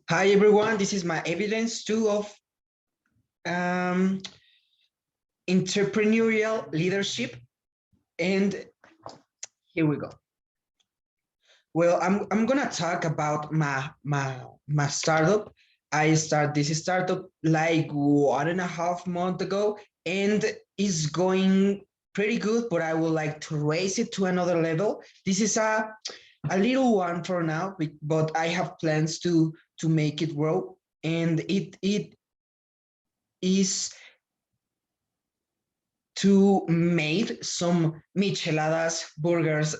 Hi everyone, this is my evidence too of um, entrepreneurial leadership, and here we go. Well, I'm gonna talk about my startup. I start this startup like 1.5 months ago, and it's going pretty good. But I would like to raise it to another level. This is a little one for now, but I have plans to make it grow, and it is to made some micheladas, burgers,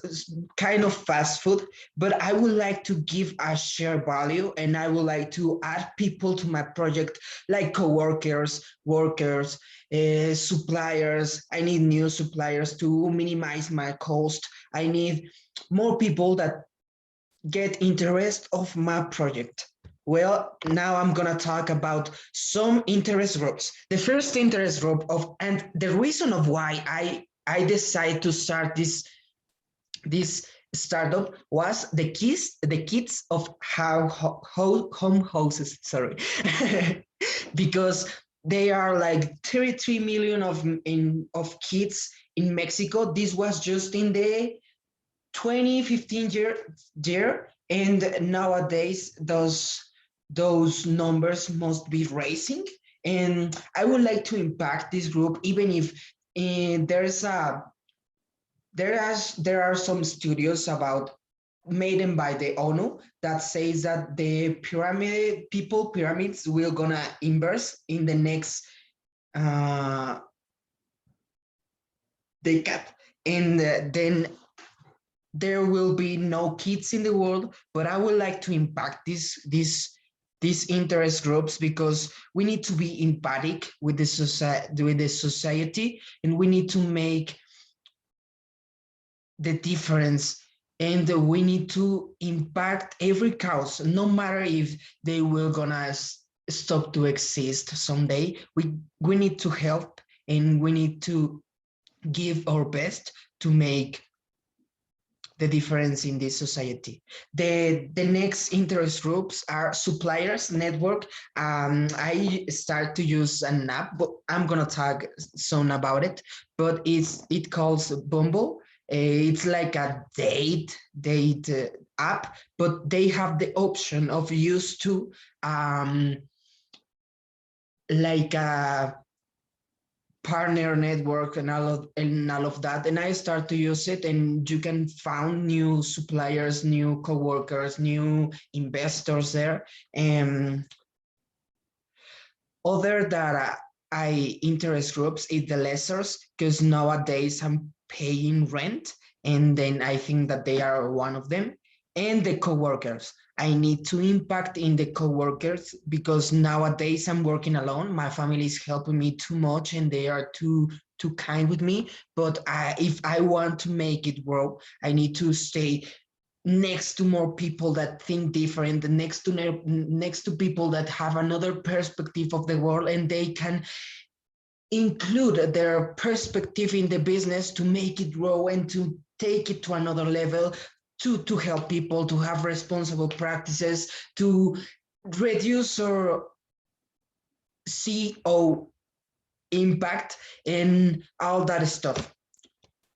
kind of fast food, but I would like to give a share value and I would like to add people to my project like co-workers, workers, suppliers. I need new suppliers to minimize my cost. I need more people that get interest of my project. Well, now I'm gonna talk about some interest groups. The first interest group and the reason of why I decided to start this startup was the kids of home houses. Sorry, because they are like 33 million of kids in Mexico. This was just in the 2015 year, and nowadays those numbers must be rising, and I would like to impact this group, even if there are some studios about made them by the ONU that says that the pyramids will gonna inverse in the next decade, and then there will be no kids in the world. But I would like to impact these interest groups because we need to be empathic with the society, and we need to make the difference, and we need to impact every cause, no matter if they will gonna stop to exist someday. We need to help, and we need to give our best to make the difference in this society. The next interest groups are suppliers network. I start to use an app, but I'm gonna talk soon about it. But it calls Bumble. It's like a date app, but they have the option of use to like a partner network and all of that, and I start to use it, and you can find new suppliers, new co-workers, new investors there. And other that I interest groups is the lessers, because nowadays I'm paying rent, and then I think that they are one of them. And the coworkers, I need to impact in the coworkers because nowadays I'm working alone. My family is helping me too much, and they are too kind with me. But if I want to make it grow, I need to stay next to more people that think different, and next to people that have another perspective of the world, and they can include their perspective in the business to make it grow and to take it to another level, to help people to have responsible practices, to reduce our CO impact and all that stuff.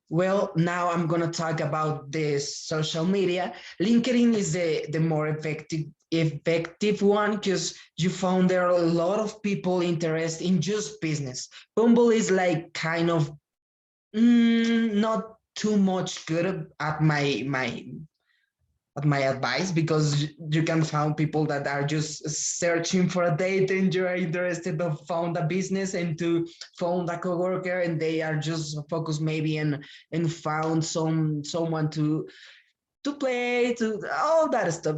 Well, now I'm going to talk about the social media. LinkedIn is the more effective one because you found there are a lot of people interested in just business. Bumble is like kind of not too much good at my advice, because you can find people that are just searching for a date, and you are interested to found a business and to found a coworker, and they are just focused maybe and found someone to play, to all that stuff.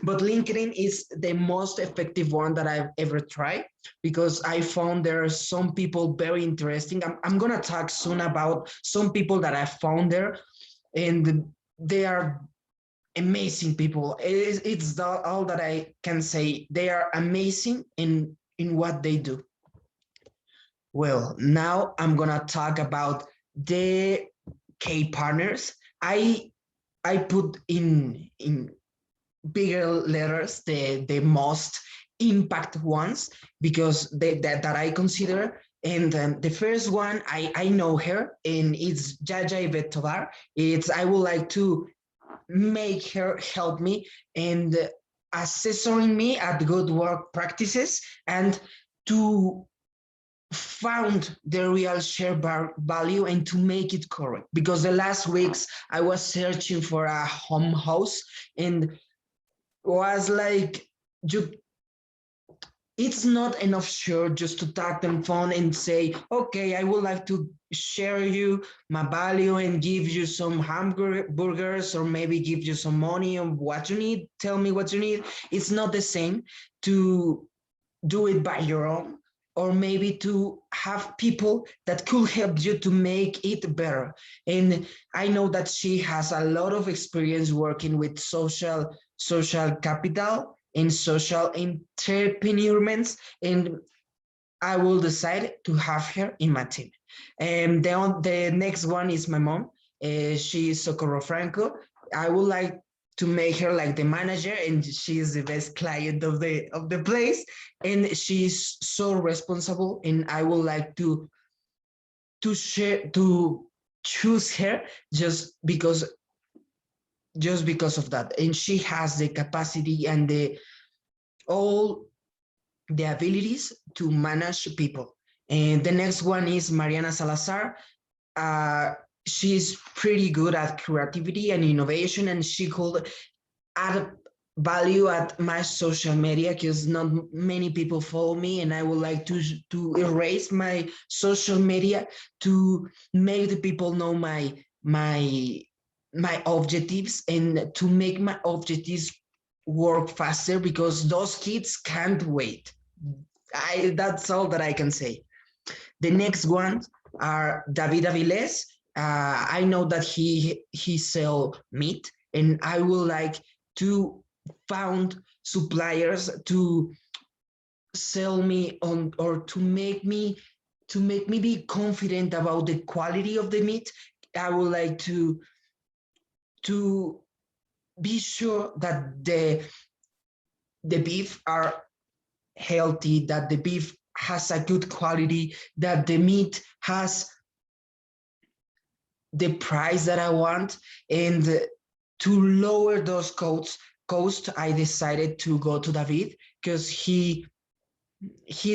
But LinkedIn is the most effective one that I've ever tried, because I found there are some people very interesting. I'm gonna talk soon about some people that I found there, and they are amazing people. All that I can say. They are amazing in what they do. Well, now I'm gonna talk about the K partners. I put in bigger letters, the most impact ones, because that I consider. And the first one, I know her, and it's Jaja Yvette Tovar. I would like to make her help me and assessoring me at good work practices, and to found the real share value and to make it correct, because the last weeks I was searching for a home house, and was like, you it's not enough sure just to tag them phone and say, okay, I would like to share you my value and give you some hamburgers, or maybe give you some money on what you need, tell me what you need. It's not the same to do it by your own, or maybe to have people that could help you to make it better. And I know that she has a lot of experience working with social capital and social entrepreneurments, and I will decide to have her in my team. And the next one is my mom. She is Socorro Franco. I would like to make her like the manager, and she is the best client of the place, and she's so responsible. And I would like to choose her just because of that. And she has the capacity and all the abilities to manage people. And the next one is Mariana Salazar. Uh, she's pretty good at creativity and innovation, and she could add value at my social media, because not many people follow me, and I would like to erase my social media to make the people know my objectives, and to make my objectives work faster, because those kids can't wait. That's all that I can say. The next ones are David Aviles. I know that he sell meat, and I would like to found suppliers to sell me on, or to make me be confident about the quality of the meat. I would like to be sure that the beef are healthy, that the beef has a good quality, that the meat has the price that I want. And to lower those cost, I decided to go to David, because he's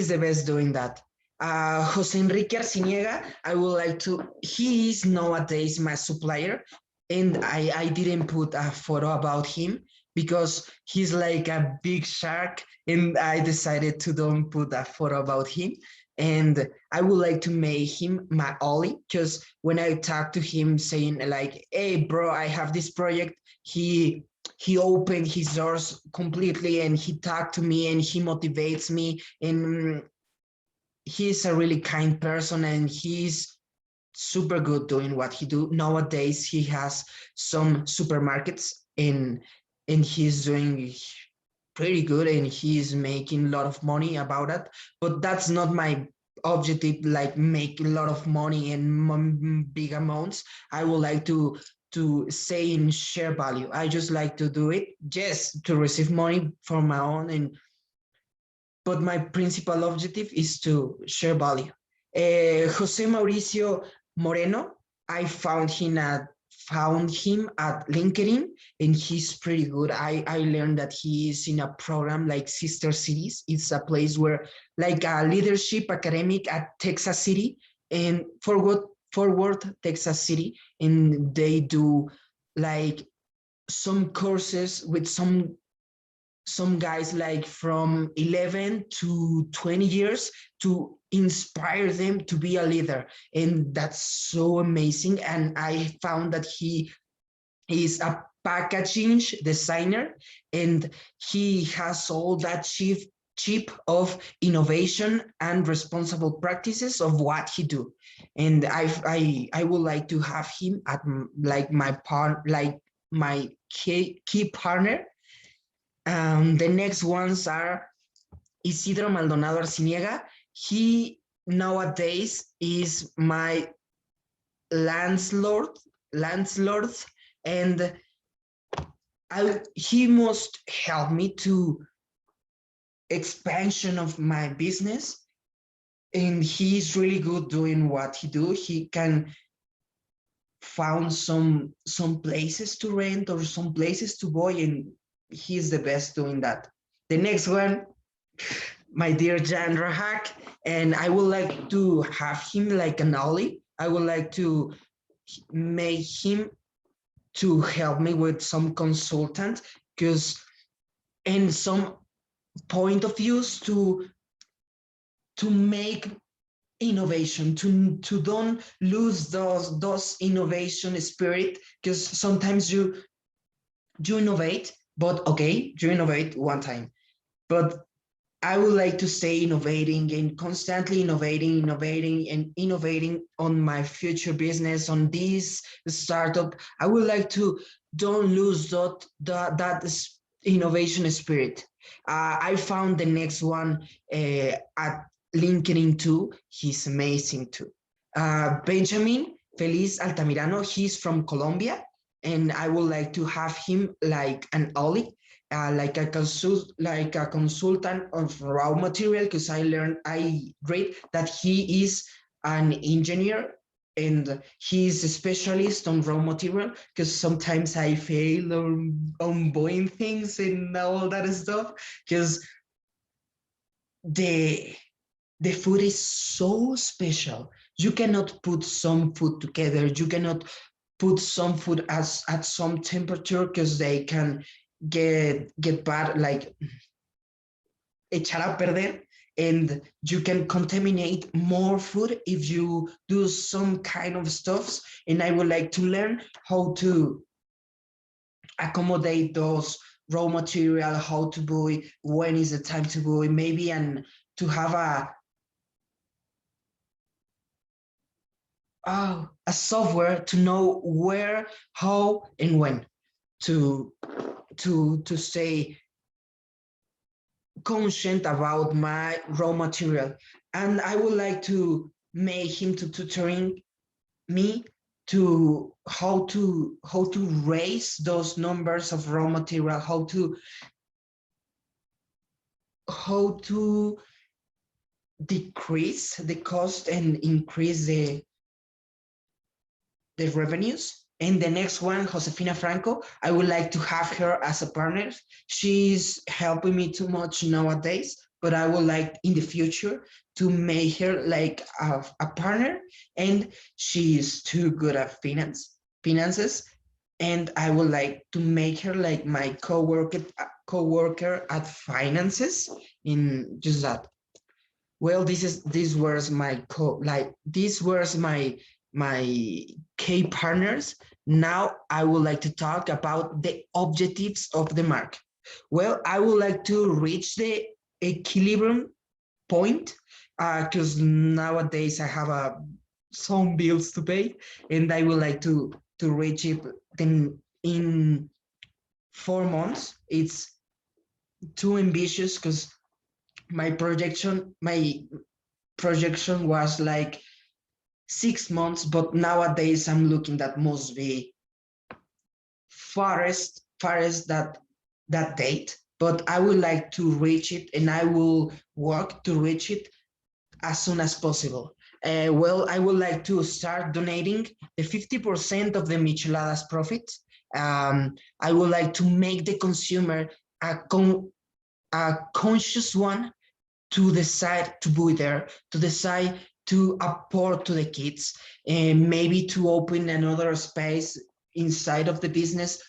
the best doing that. Jose Enrique Arciniega, I would like to, he is nowadays my supplier, and I didn't put a photo about him because he's like a big shark, and I decided to don't put a photo about him. And I would like to make him my Ollie, because when I talk to him saying like, hey bro, I have this project, he opened his doors completely, and he talked to me, and he motivates me, and he's a really kind person, and he's super good doing what he do. Nowadays he has some supermarkets, and he's doing pretty good, and he's making a lot of money about it. But that's not my objective, like make a lot of money in big amounts. I would like to say in share value. I just like to do it just to receive money from my own, and but my principal objective is to share value. Jose Mauricio Moreno, I found him at LinkedIn, and he's pretty good. I learned that he is in a program like Sister Cities. It's a place where like a leadership academic at Texas City, and Forward Texas City, and they do like some courses with some guys like from 11 to 20 years to inspire them to be a leader. And that's so amazing. And I found that he is a packaging designer, and he has all that chip of innovation and responsible practices of what he do. And I would like to have him at like my key partner. The next ones are Isidro Maldonado Arciniega. He nowadays is my landlord, and he must help me to expansion of my business, and he's really good doing what he do. He can found some places to rent or some places to buy, and he's the best doing that. The next one, my dear Jan Rahak, and I would like to have him like an Ollie. I would like to make him to help me with some consultant, because and some point of views to make innovation, to don't lose those innovation spirit, because sometimes you innovate, but okay, you innovate one time, but I would like to stay innovating and constantly innovating and innovating on my future business, on this startup. I would like to don't lose that innovation spirit. I found the next one at LinkedIn too. He's amazing too. Benjamin Feliz Altamirano, he's from Colombia, and I would like to have him like an Ollie, like a consultant of raw material, because I read that he is an engineer and he's a specialist on raw material, because sometimes I fail on buying things and all that stuff, because the the food is so special. You cannot put some food together. You cannot put some food as at some temperature, because they can get bad, like echar a perder, and you can contaminate more food if you do some kind of stuffs. And I would like to learn how to accommodate those raw material, how to buy, when is the time to buy, maybe, and to have a software to know where, how, and when to to stay conscient about my raw material. And I would like to make him to tutoring me to how to raise those numbers of raw material, how to decrease the cost and increase the revenues. And the next one, Josefina Franco, I would like to have her as a partner. She's helping me too much nowadays, but I would like in the future to make her like a partner. And she's too good at finances. And I would like to make her like my co-worker at finances in just that. Well, this was my these were my key partners. Now I would like to talk about the objectives of the market. Well, I would like to reach the equilibrium point, because nowadays I have some bills to pay, and I would like to reach it in 4 months. It's too ambitious, because my projection was like 6 months, but nowadays I'm looking that must be farthest that date. But I would like to reach it, and I will work to reach it as soon as possible. Well, I would like to start donating the 50% of the Micheladas profit. I would like to make the consumer a conscious one, to decide to be there, to decide to apport to the kids, and maybe to open another space inside of the business.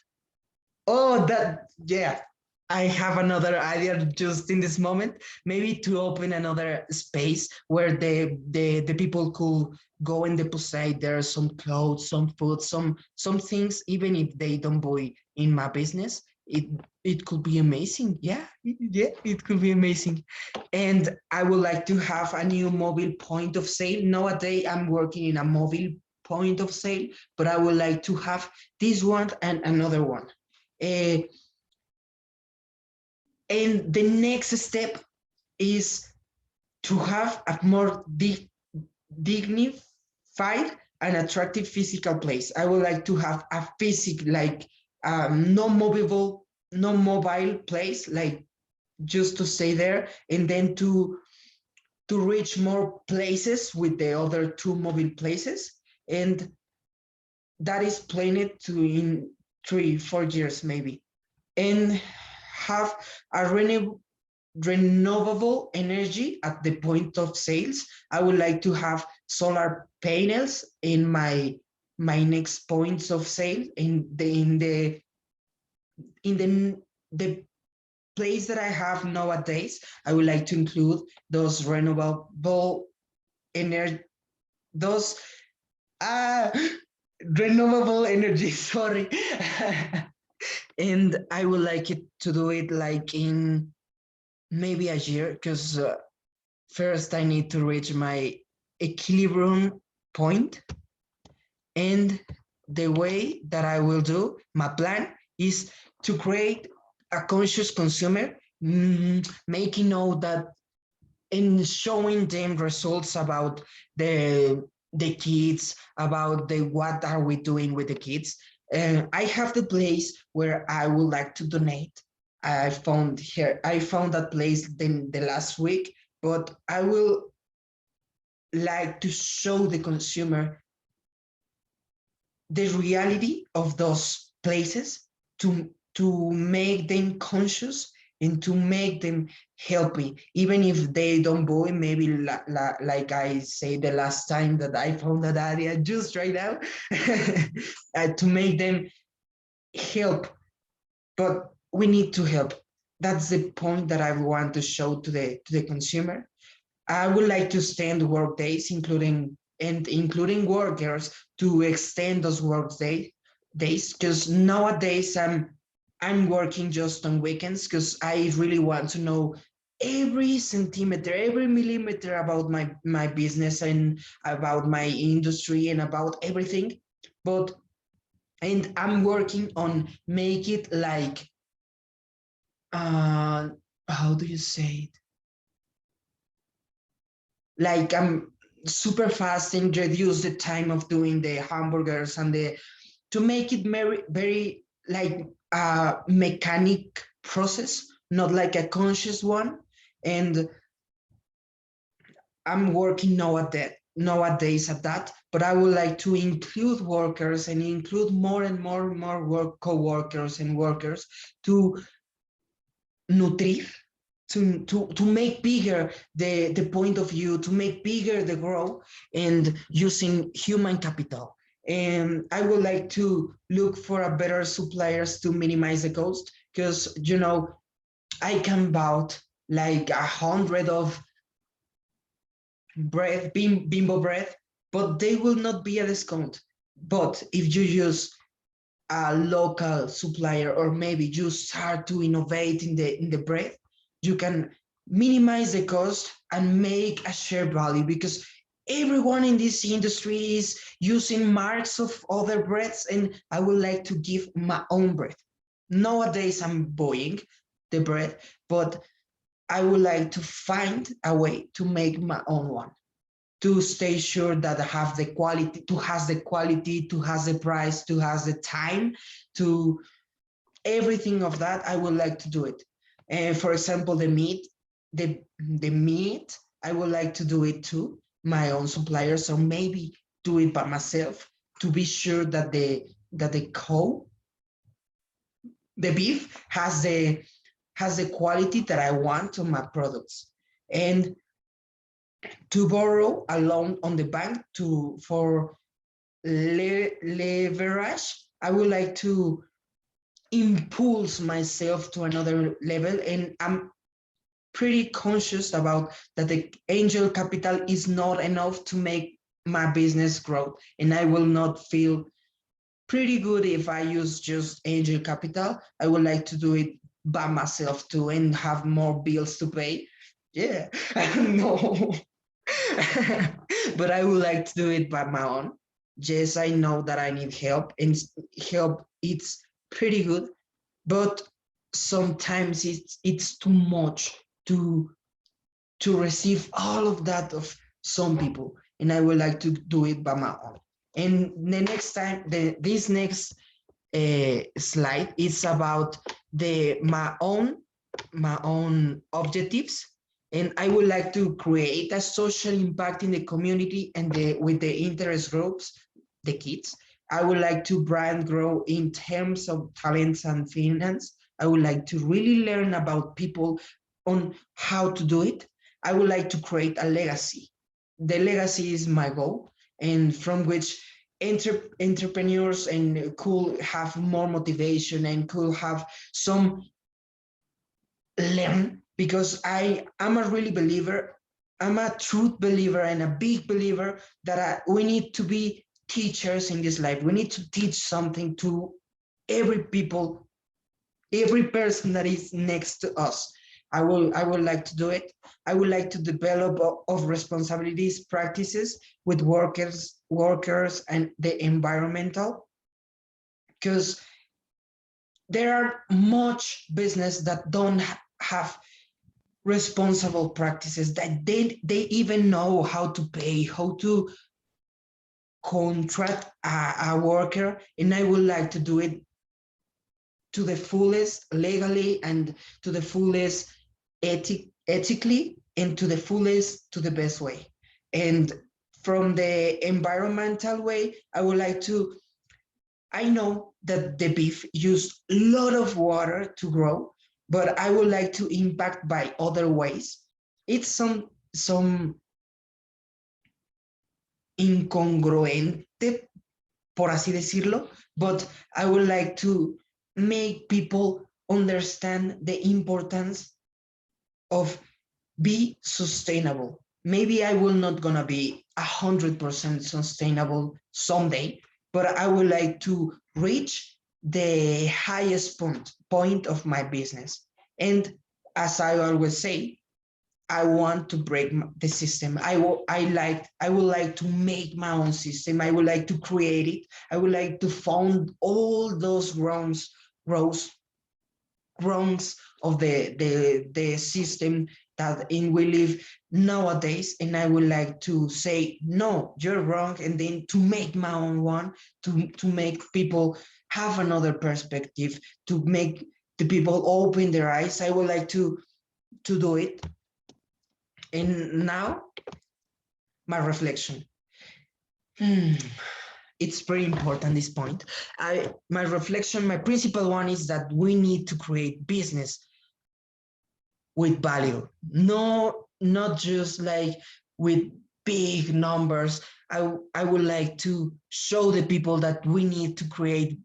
Oh, yeah. I have another idea just in this moment. Maybe to open another space where the people could go and deposit there some clothes, some food, some things, even if they don't buy in my business. It could be amazing. Yeah, it could be amazing. And I would like to have a new mobile point of sale. Nowadays, I'm working in a mobile point of sale, but I would like to have this one and another one. Uh, and the next step is to have a more dignified and attractive physical place. I would like to have a no mobile place, like just to stay there, and then to reach more places with the other two mobile places. And that is planned to in 3 4 years maybe, and have a renewable energy at the point of sales. I would like to have solar panels in my next points of sale, in the place that I have nowadays. I would like to include those renewable energy, those uh renewable energy, sorry. And I would like it to do it like in maybe a year, because first I need to reach my equilibrium point. And the way that I will do my plan is to create a conscious consumer, making know that, and showing them results about the kids, about the what are we doing with the kids. I have the place where I would like to donate. I found that place the last week, but I will like to show the consumer the reality of those places, to make them conscious and to make them healthy, even if they don't buy. Maybe like I say the last time that I found that area just right now, to make them help. But we need to help. That's the point that I want to show to the consumer. I would like to extend work days, including workers, to extend those days, because nowadays I'm working just on weekends, because I really want to know every centimeter, every millimeter about my business and about my industry and about everything. And I'm working on make it like, how do you say it? Like I'm super fast and reduce the time of doing the hamburgers and to make it very like a mechanic process, not like a conscious one. And I'm working nowadays at that, but I would like to include workers and include more and more co-workers and workers to nutrir, to make bigger the point of view, to make bigger the growth, and using human capital. And I would like to look for a better suppliers to minimize the cost, because I can buy like 100 of bread, bimbo bread, but they will not be a discount. But if you use a local supplier, or maybe you start to innovate in the bread, you can minimize the cost and make a shared value, because everyone in this industry is using marks of other breads, and I would like to give my own bread. Nowadays I'm buying the bread, but I would like to find a way to make my own one, to stay sure that I have the quality, to has the quality, to has the price, to has the time, to everything of that. I would like to do it. And for example, the meat, I would like to do it too, my own suppliers, or maybe do it by myself, to be sure that the beef has the quality that I want on my products. And to borrow a loan on the bank for leverage, I would like to impulse myself to another level. And I'm pretty conscious about that the angel capital is not enough to make my business grow. And I will not feel pretty good if I use just angel capital. I would like to do it by myself too, and have more bills to pay. Yeah, no. But I would like to do it by my own. Yes, I know that I need help, and help it's pretty good, but sometimes it's too much to receive all of that of some people, and I would like to do it by my own. And the next time, this next slide. It's about my own objectives, and I would like to create a social impact in the community and with the interest groups, the kids. I would like to brand grow in terms of talents and finance. I would like to really learn about people on how to do it. I would like to create a legacy. The legacy is my goal, and from which entrepreneurs and could have more motivation and could have some learn, because I am a really believer, I'm a true believer and a big believer that we need to be teachers in this life. We need to teach something to every people, every person that is next to us. I would like to do it. I would like to develop of responsibilities practices with workers and the environmental, because there are much business that don't have responsible practices, that they even know how to pay, how to contract a worker, and I would like to do it to the fullest legally and to the fullest ethically and to the fullest, to the best way. And from the environmental way, I would like to, I know that the beef used a lot of water to grow, but I would like to impact by other ways. It's some incongruente, por así decirlo, but I would like to make people understand the importance of be sustainable. Maybe I will not gonna be 100% sustainable someday, but I would like to reach the highest point of my business. And as I always say, I want to break the system. I would like to make my own system. I would like to create it. I would like to found all those grounds of the system that in we live nowadays. And I would like to say, no, you're wrong. And then to make my own one, to make people have another perspective, to make the people open their eyes. I would like to do it. And now, my reflection. It's very important, this point. My reflection, my principal one is that we need to create business with value. No, not just like with big numbers. I would like to show the people that we need to create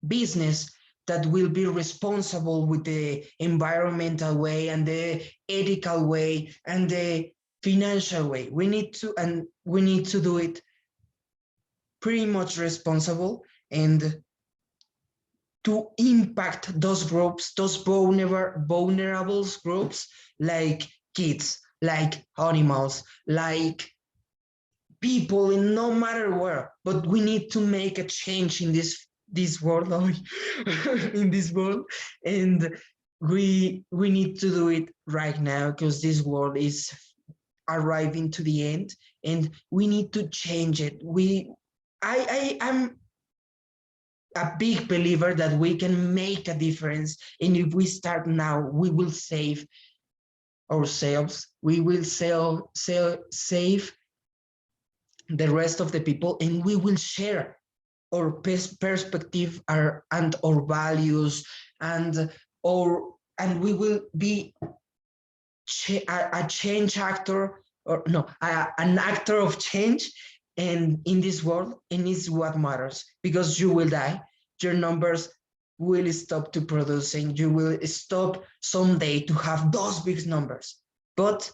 business that will be responsible with the environmental way and the ethical way and the financial way. We need to do it pretty much responsible and to impact those groups, those vulnerable groups, like kids, like animals, like people in no matter where. But we need to make a change in this world, in this world, and we need to do it right now, because this world is arriving to the end and we need to change it. I'm a big believer that we can make a difference, and if we start now, we will save ourselves, we will save the rest of the people, and we will share our perspective, and our values, and we will be a change actor, or no, an actor of change, and in this world, and it's what matters, because you will die, your numbers will stop to producing, you will stop someday to have those big numbers, but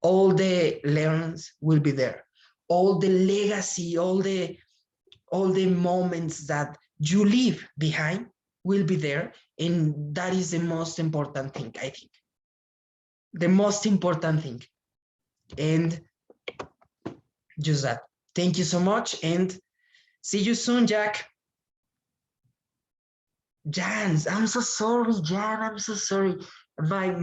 all the learns will be there, all the legacy, all the moments that you leave behind will be there, and that is the most important thing, I think. The most important thing. And just that. Thank you so much, and see you soon, Jack. Jan, I'm so sorry, Jan. I'm so sorry. My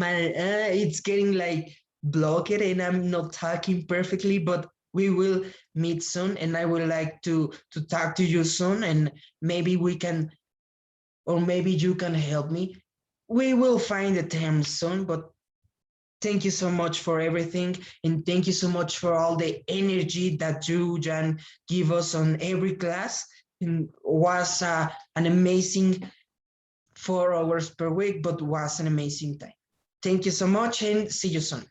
it's getting like blocked, and I'm not talking perfectly. But we will meet soon, and I would like to talk to you soon, and maybe we can or maybe you can help me. We will find the term soon, but thank you so much for everything. And thank you so much for all the energy that you, Jan, give us on every class. And was an amazing 4 hours per week, but was an amazing time. Thank you so much and see you soon.